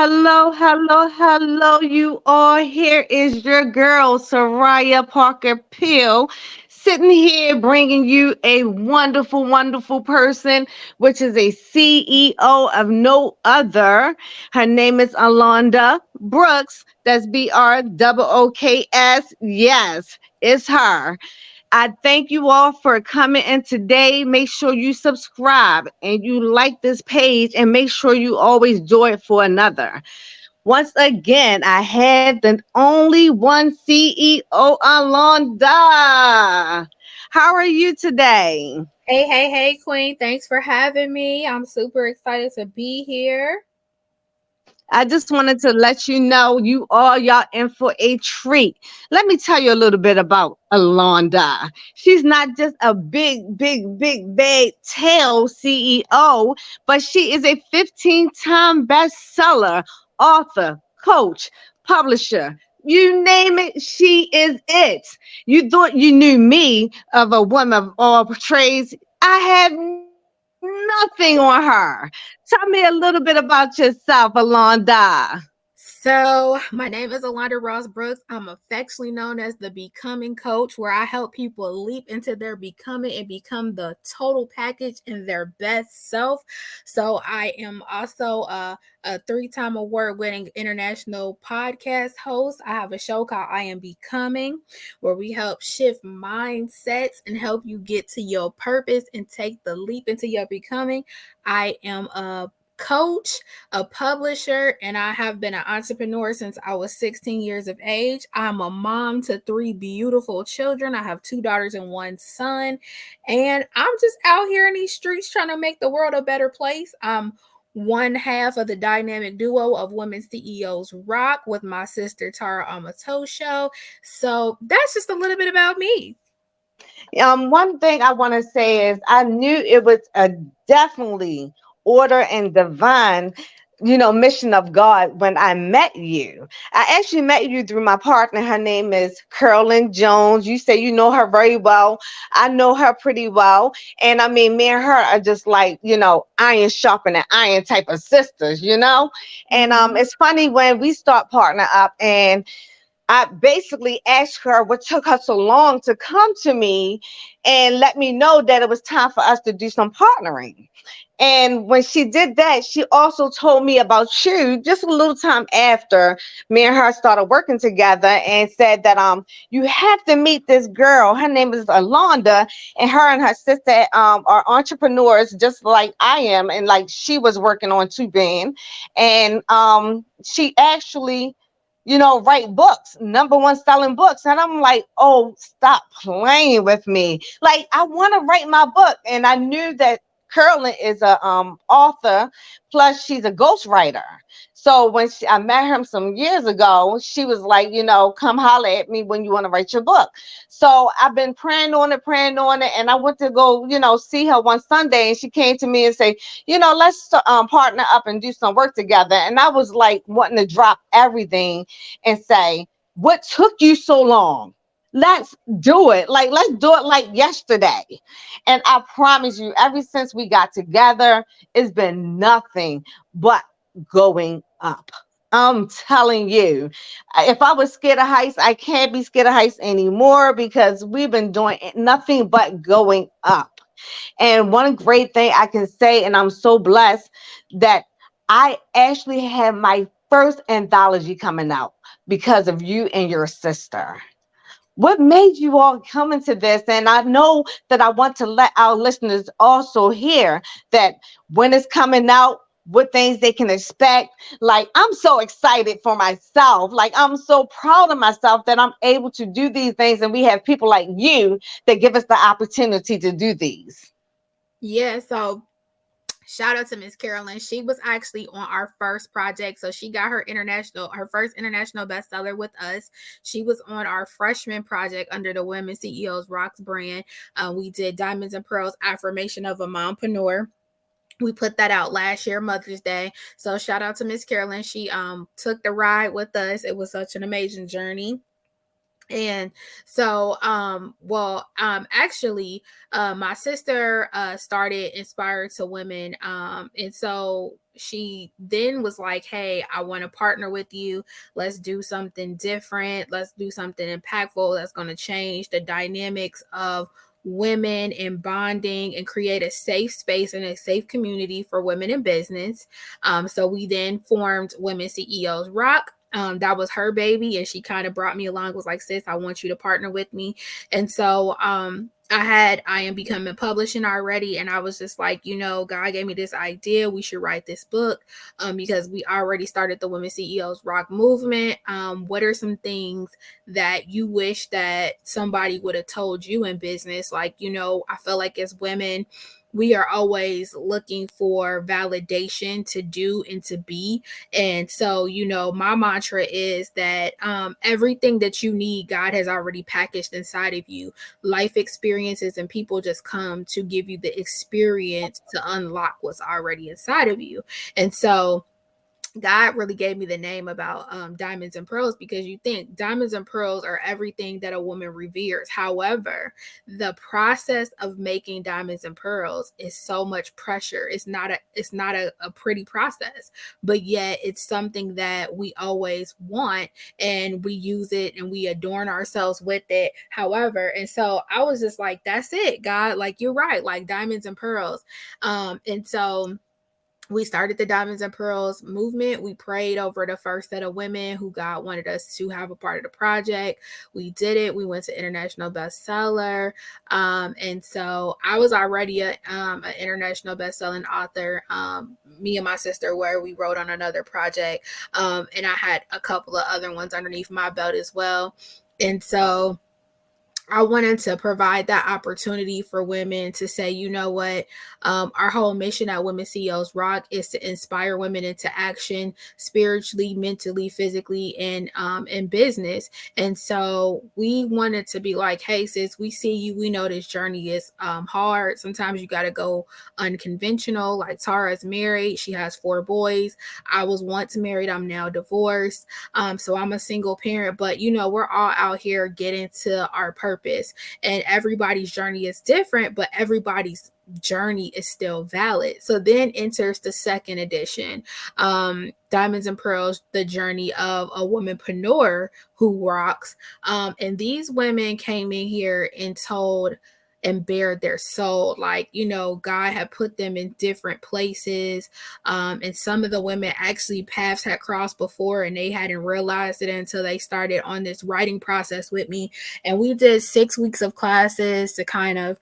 Hello, hello, hello, you all. Here is your girl, Soraya Parker Peel, sitting here bringing you a wonderful, wonderful person, which is a CEO of no other. Her name is Alonda Brooks. That's Brooks. Yes, it's her. I thank you all for coming in today. Make sure you subscribe and you like this page and make sure you always do it for another. Once again, I had the only one CEO, Alonda. How are you today? Hey, Queen. Thanks for having me. I'm super excited to be here. I just wanted to let you know y'all in for a treat. Let me tell you a little bit about Alonda. She's not just a big tail CEO, but she is a 15-time bestseller, author, coach, publisher. You name it, she is it. You thought you knew me of a woman of all trades. I have nothing on her. Tell me a little bit about yourself, Alonda. My name is Alonda Ross Brooks. I'm affectionately known as the Becoming Coach, where I help people leap into their becoming and become the total package in their best self. So, I am also a three-time award-winning international podcast host. I have a show called I Am Becoming, where we help shift mindsets and help you get to your purpose and take the leap into your becoming. I am a coach, a publisher, and I have been an entrepreneur since I was 16 years of age. I'm a mom to three beautiful children. I have two daughters and one son. And I'm just out here in these streets trying to make the world a better place. I'm one half of the dynamic duo of Women CEOs Rock with my sister Tara Amatosho. So that's just a little bit about me. One thing I want to say is I knew it was a definitely order and divine, mission of God when I met you. I actually met you through my partner. Her name is Carolyn Jones. You say you know her very well. I know her pretty well. And I mean, me and her are just like, iron sharpening iron type of sisters. And Mm-hmm. it's funny when we start partner up and I basically asked her what took her so long to come to me and let me know that it was time for us to do some partnering. And when she did that, she also told me about you just a little time after me and her started working together and said that you have to meet this girl. Her name is Alonda, and her sister are entrepreneurs just like I am, and like she was working on Two Band, and she actually write books, number one selling books. And I'm like, oh, stop playing with me. Like, I want to write my book. And I knew that Carolyn is a author, plus she's a ghostwriter. So when I met her some years ago, she was like, come holler at me when you want to write your book. So I've been praying on it. And I went to go, see her one Sunday. And she came to me and say, let's partner up and do some work together. And I was like wanting to drop everything and say, what took you so long? Let's do it. Like, let's do it like yesterday. And I promise you, ever since we got together, it's been nothing but going up. I'm telling you, if I was scared of heights, I can't be scared of heights anymore because we've been doing nothing but going up. And one great thing I can say, and I'm so blessed that I actually have my first anthology coming out because of you and your sister. What made you all come into this? And I know that I want to let our listeners also hear that when it's coming out, what things they can expect. Like, I'm so excited for myself. Like, I'm so proud of myself that I'm able to do these things. And we have people like you that give us the opportunity to do these. Yeah, so shout out to Miss Carolyn. She was actually on our first project. So she got her first international bestseller with us. She was on our freshman project under the Women CEOs Rocks brand. We did Diamonds and Pearls Affirmation of a Mompreneur. We put that out last year, Mother's Day. So shout out to Miss Carolyn. She took the ride with us. It was such an amazing journey. And so, actually, my sister started Inspired to Women. And so she then was like, hey, I want to partner with you. Let's do something different. Let's do something impactful that's going to change the dynamics of women and bonding and create a safe space and a safe community for women in business. So we then formed Women CEOs Rock. That was her baby, and she kind of brought me along, was like, sis, I want you to partner with me. And so I am becoming publishing already, and I was just like, God gave me this idea, we should write this book, because we already started the Women CEOs Rock movement. What are some things that you wish that somebody would have told you in business? Like, I feel like as women, we are always looking for validation to do and to be. And so, my mantra is that everything that you need, God has already packaged inside of you. Life experiences and people just come to give you the experience to unlock what's already inside of you. And so, God really gave me the name about diamonds and pearls, because you think diamonds and pearls are everything that a woman reveres. However, the process of making diamonds and pearls is so much pressure. It's not a pretty process, but yet it's something that we always want, and we use it and we adorn ourselves with it. However, and so I was just like, that's it, God, like, you're right, like diamonds and pearls. And so we started the Diamonds and Pearls movement. We prayed over the first set of women who God wanted us to have a part of the project. We did it. We went to international bestseller. And so I was already an international bestselling author. Me and my sister were. We wrote on another project. And I had a couple of other ones underneath my belt as well. And so I wanted to provide that opportunity for women to say, you know what, our whole mission at Women CEOs Rock is to inspire women into action spiritually, mentally, physically, and in business. And so we wanted to be like, hey, sis, we see you. We know this journey is hard. Sometimes you got to go unconventional. Like Tara's married. She has 4 boys. I was once married. I'm now divorced. So I'm a single parent, but we're all out here getting to our purpose, and everybody's journey is different, but everybody's journey is still valid. So then enters the second edition, Diamonds and Pearls, the journey of a womanpreneur who rocks. And these women came in here and told and bared their soul. Like, God had put them in different places. And some of the women actually paths had crossed before, and they hadn't realized it until they started on this writing process with me. And we did 6 weeks of classes to kind of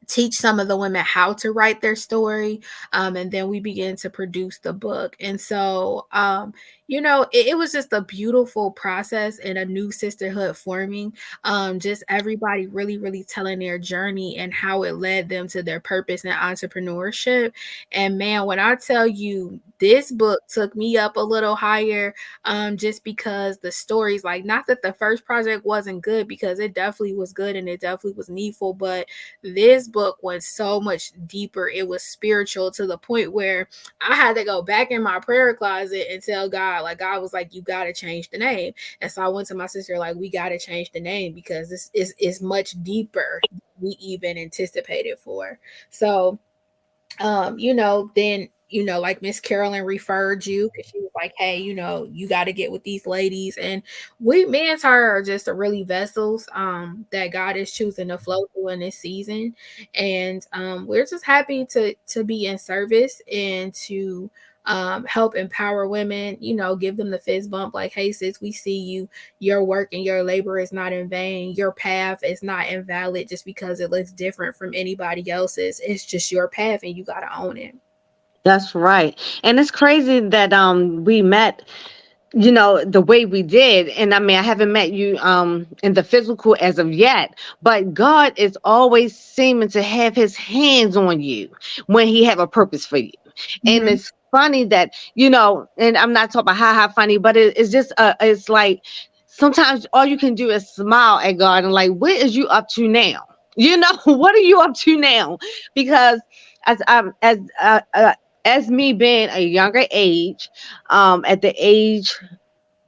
teach some of the women how to write their story. And then we began to produce the book. And so, it was just a beautiful process and a new sisterhood forming. Just everybody really, really telling their journey and how it led them to their purpose and entrepreneurship. And man, when I tell you, this book took me up a little higher, just because the stories, like, not that the first project wasn't good, because it definitely was good and it definitely was needful, but this book went so much deeper. It was spiritual to the point where I had to go back in my prayer closet and tell God, like, God was like, you got to change the name. And so I went to my sister, like, we got to change the name because this is much deeper than we even anticipated for. So, then, like Miss Carolyn referred you, because she was like, hey, you got to get with these ladies. And me and her are just really vessels that God is choosing to flow through in this season. And we're just happy to be in service and to help empower women, give them the fist bump, like, hey, sis, we see you. Your work and your labor is not in vain. Your path is not invalid just because it looks different from anybody else's. It's just your path, and you got to own it. That's right. And it's crazy that we met, the way we did. And I mean, I haven't met you in the physical as of yet, but God is always seeming to have his hands on you when he have a purpose for you. And Mhm. it's funny that, and I'm not talking about how funny, but it's just it's like sometimes all you can do is smile at God and like, what is you up to now? What are you up to now? Because as as me being a younger age, at the age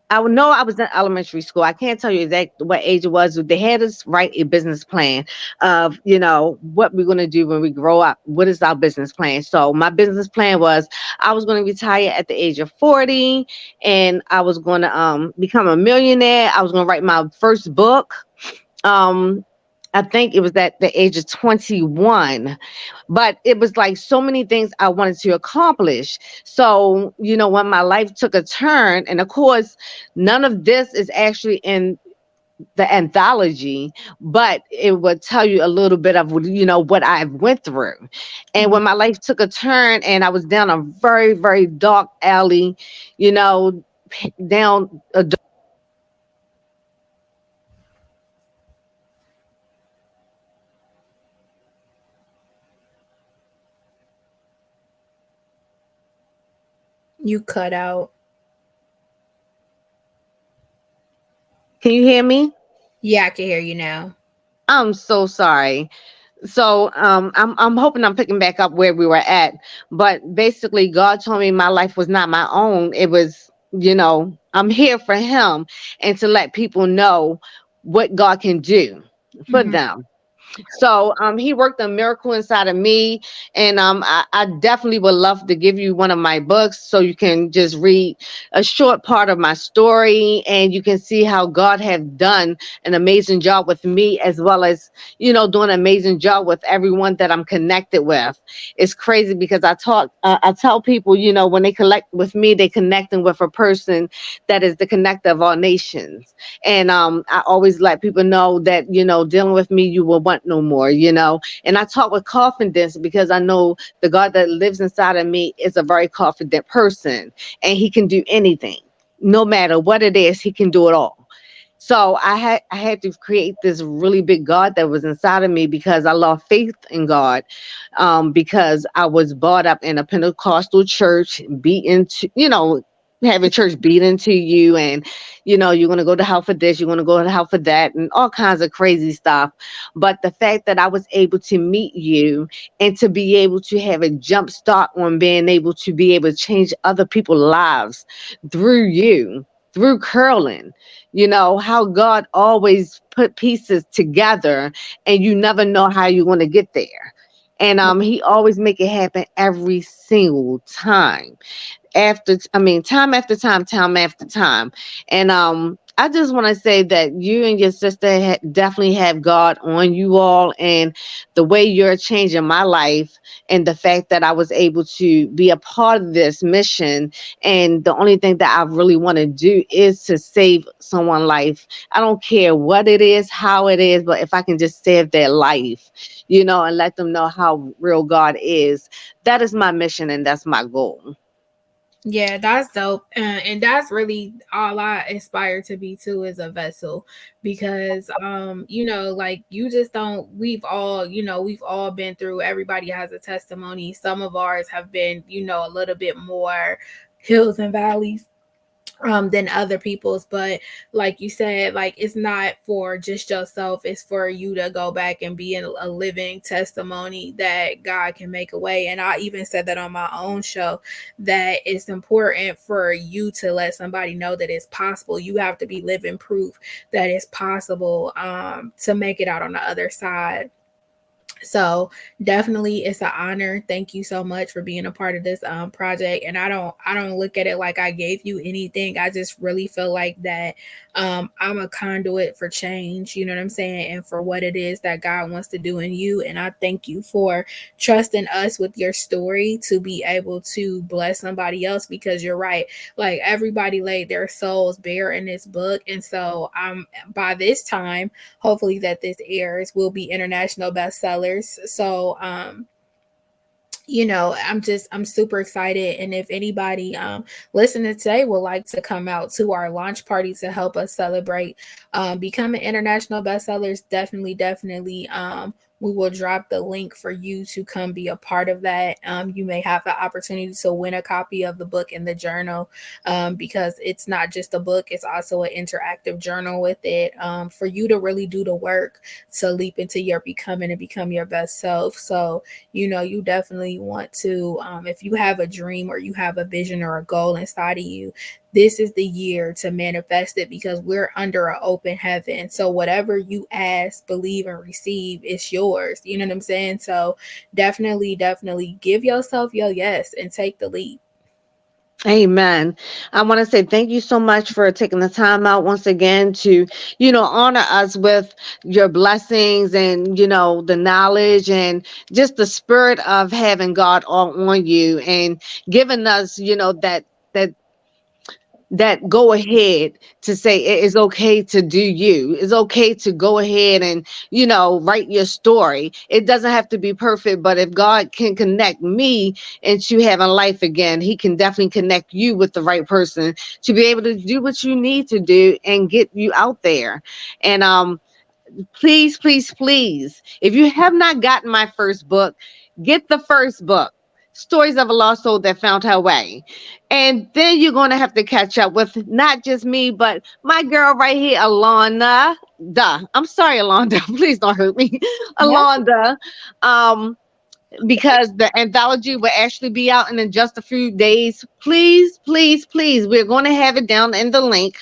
I would know I was in elementary school. I can't tell you exact what age it was. They had us write a business plan of, what we're going to do when we grow up. What is our business plan? So my business plan was I was going to retire at the age of 40, and I was going to become a millionaire. I was going to write my first book. Um, I think it was at the age of 21, but it was like so many things I wanted to accomplish. So, when my life took a turn, and of course, none of this is actually in the anthology, but it would tell you a little bit of, what I went through. And Mhm. when my life took a turn and I was down a very, very dark alley, you know, down a You cut out. can you hear me? Yeah, I can hear you now. I'm so sorry. So I'm hoping I'm picking back up where we were at. But basically, God told me my life was not my own. It was, I'm here for Him, and to let people know what God can do for Mhm. them. So he worked a miracle inside of me, and I definitely would love to give you one of my books so you can just read a short part of my story, and you can see how God have done an amazing job with me, as well as doing an amazing job with everyone that I'm connected with. It's crazy because I tell people, when they connect with me, they connecting with a person that is the connector of all nations. And I always let people know that, dealing with me, you will want no more, And I talk with confidence because I know the God that lives inside of me is a very confident person, and He can do anything. No matter what it is, He can do it all. So I had to create this really big God that was inside of me because I lost faith in God, because I was brought up in a Pentecostal church, beaten to, having church beat into you, and you're going to go to hell for this, you're going to go to hell for that, and all kinds of crazy stuff. But the fact that I was able to meet you, and to be able to have a jump start on being able to be able to change other people's lives through you, through curling, how God always put pieces together, and you never know how you're going to get there. And He always make it happen every single time, time after time after time. And I just want to say that you and your sister definitely have God on you all, and the way you're changing my life, and the fact that I was able to be a part of this mission. And the only thing that I really want to do is to save someone's life. I don't care what it is, how it is, but if I can just save their life, and let them know how real God is, that is my mission, and that's my goal. Yeah, that's dope. And that's really all I aspire to be too, is a vessel. Because like, you just don't, we've all been through, everybody has a testimony. Some of ours have been, a little bit more hills and valleys than other people's. But like you said, like, it's not for just yourself, it's for you to go back and be in a living testimony that God can make a way. And I even said that on my own show, that it's important for you to let somebody know that it's possible. You have to be living proof that it's possible, to make it out on the other side. So definitely, it's an honor. Thank you so much for being a part of this project. And I don't look at it like I gave you anything. I just really feel like that I'm a conduit for change, you know what I'm saying, and for what it is that God wants to do in you. And I thank you for trusting us with your story to be able to bless somebody else, because you're right, like, everybody laid their souls bare in this book. And so by this time, hopefully that this airs, will be international bestsellers. So I'm super excited. And if anybody listening today would like to come out to our launch party to help us celebrate becoming international bestsellers, definitely we will drop the link for you to come be a part of that. You may have the opportunity to win a copy of the book and the journal, because it's not just a book, it's also an interactive journal with it, for you to really do the work to leap into your becoming and become your best self. So you definitely want to, if you have a dream or you have a vision or a goal inside of you, this is the year to manifest it because we're under an open heaven. So whatever you ask, believe, and receive, it's yours. You know what I'm saying? So definitely give yourself your yes and take the leap. Amen. I want to say thank you so much for taking the time out once again to, honor us with your blessings and, the knowledge and just the spirit of having God all on you and giving us, that that go ahead to say it is okay to do you. It's okay to go ahead and, write your story. It doesn't have to be perfect, but if God can connect me into having life again, he can definitely connect you with the right person to be able to do what you need to do and get you out there. And please, please, please, if you have not gotten my first book, get the first book, Stories of a Lost Soul That Found Her Way. And then you're going to have to catch up with not just me, but my girl right here, Alonda. I'm sorry, Alonda. Please don't hurt me. Yeah. Alonda. Um, because the anthology will actually be out in just a few days. Please, please, please, we're going to have it down in the link.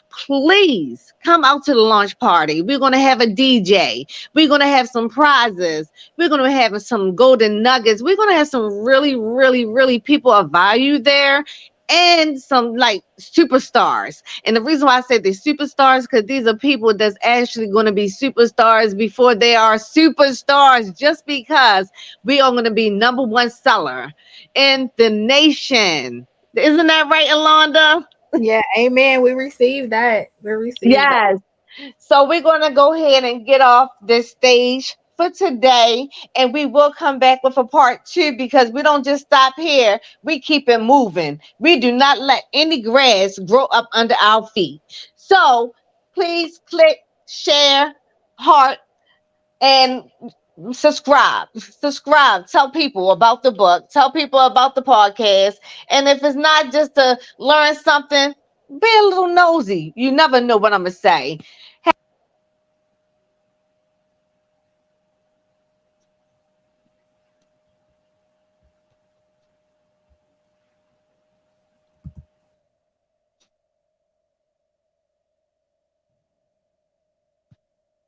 Please come out to the launch party. We're going to have a DJ. We're going to have some prizes. We're going to have some golden nuggets. We're going to have some really, really, really people of value there and some like superstars. And the reason why I say they're superstars, because these are people that's actually going to be superstars before they are superstars, just because we are going to be number one seller in the nation. Isn't that right, Alonda? Yeah, amen. We received that. We received that. Yes. So we're going to go ahead and get off this stage for today, and we will come back with a part two because we don't just stop here. We keep it moving. We do not let any grass grow up under our feet. So please click, share, heart, and subscribe, tell people about the book, tell people about the podcast. And if it's not just to learn something, be a little nosy. You never know what I'm gonna say.